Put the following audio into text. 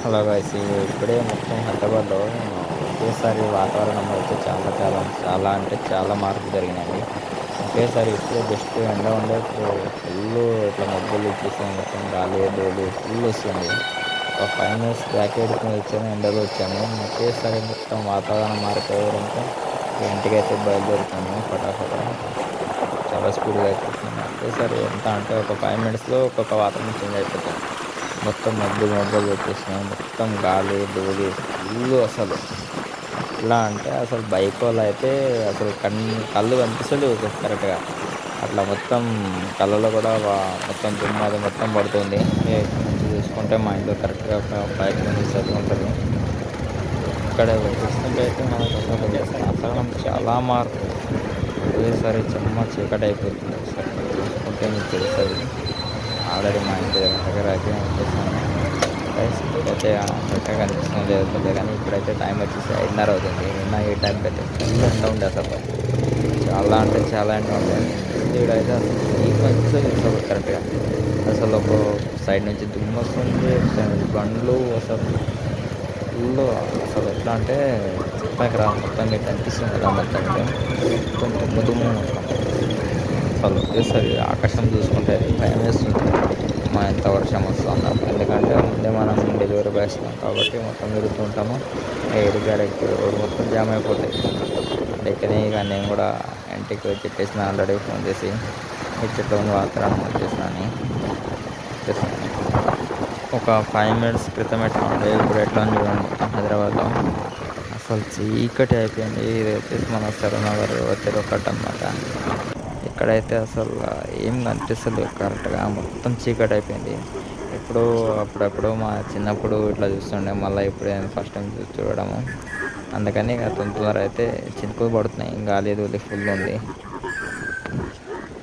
Hello guys ఇప్పుడే మొత్తం హైదరాబాద్లో ఒకేసారి వాతావరణం అయితే చాలా చాలా చాలా అంటే చాలా మార్పులు జరిగినాయండి. ఒకేసారి ఇప్పుడే జస్ట్ ఎండ ఉండే ఇప్పుడు ఫుల్ ఇట్లా మబ్బులు వచ్చేసాయి. మొత్తం గాలి ధూళి ఫుల్ వస్తుంది. ఒక 5 మినిట్స్ బ్యాక్ వచ్చాను, ఎండలో వచ్చాను. ఒకేసారి మొత్తం వాతావరణం మారిపోవడంతో ఇంటికైతే బయలుదేరుతాను ఫటాఫట. చాలా స్పీడ్గా అయిపోతుంది. ఒకేసారి ఎంత అంటే ఒక 5 మినిట్స్లో ఒక్కొక్క వాతావరణం చేంజ్ అయిపోతుంది. మొత్తం మబ్బులు మబ్బులు వచ్చేసినాయి. మొత్తం గాలి ధూళి ఫుల్ అసలు. ఎట్లా అంటే అసలు బైక్ వాళ్ళు అయితే అసలు కళ్ళు కనిపిస్తలేవు కరెక్ట్గా. అట్లా మొత్తం కళ్ళలో కూడా మొత్తం దుమ్ము అది మొత్తం పడుతుంది. ఇక్కడ నుంచి చూసుకుంటే మా ఇంట్లో కరెక్ట్గా ఒక 5 కిలోమీటర్స్ అయితే ఉంటుంది. ఇక్కడ చూస్తుంటే అయితే మనకు అసలు వాతావరణం చాలా మార్పు. ఒకేసారి చీకటి అయిపోతుంది. ఒకసారి మీరు చూసుకుంటే మీకు తెలుస్తుంది. ఆల్రెడీ మా ఇంటి దగ్గర అయితే వచ్చేసాను. గైస్ ఇప్పుడైతే కరెక్ట్గా కనిపిస్తుంది లేదు కొద్దిగా, కానీ ఇప్పుడైతే టైం వచ్చేసి 5:30 అవుతుంది. నిన్న ఈ టైంకి అయితే ఫుల్ ఎండ ఉండే అసలు. చాలా అంటే చాలా ఎండ ఉండే. ఈడైతే అసలు ఈ కనిపిస్తుంది అసలు కరెక్ట్గా. అసలు ఒక సైడ్ నుంచి దుమ్ము వస్తుంది, ఒక సైడ్ నుంచి బండ్లు అసలు ఫుల్. అసలు ఎట్లా అంటే చెప్పాక రా, మొత్తం మీకు కనిపిస్తుంది కదా మొత్తం ఇటు మొత్తం దుమ్ము దుమ్ము మొత్తం. అసలు ఒకేసారి ఆకాశం చూసుకుంటే అయితే భయం వేస్తుంది. ఎంత వర్షం వస్తుందో, ఎందుకంటే ముందే మనం డెలివరీ బాయ్స్ కాబట్టి మొత్తం తిరుగుతుంటాము. డైరెక్ట్ రోడ్ మొత్తం జామ్ అయిపోతాయి. అందుకని ఇక నేను కూడా ఇంటికి వచ్చి చెప్పేసిన ఆల్రెడీ ఫోన్ చేసి ఈ చెట్ల ఉంది వాతావరణం వచ్చేసినాను చెప్పేసాను. ఒక 5 మినిట్స్ క్రితం ఎట్లా ఉండే ఇప్పుడు ఎట్లా ఉంది చూడండి. మొత్తం హైదరాబాద్లో అసలు చీకటి అయిపోయింది. ఇది వచ్చేసి మన సరూనగర్ చెరువు అనమాట. ఇక్కడైతే అసలు ఏం కనిపిస్తలేదు కరెక్ట్గా. మొత్తం చీకటి అయిపోయింది. ఎప్పుడు అప్పుడప్పుడు మా చిన్నప్పుడు ఇట్లా చూస్తుండే, మళ్ళీ ఇప్పుడు ఫస్ట్ టైం చూడడము. అందుకని ఇక తొందర అయితే చినుకులు పడుతున్నాయి. గాలి ధూళి ఫుల్ ఉంది.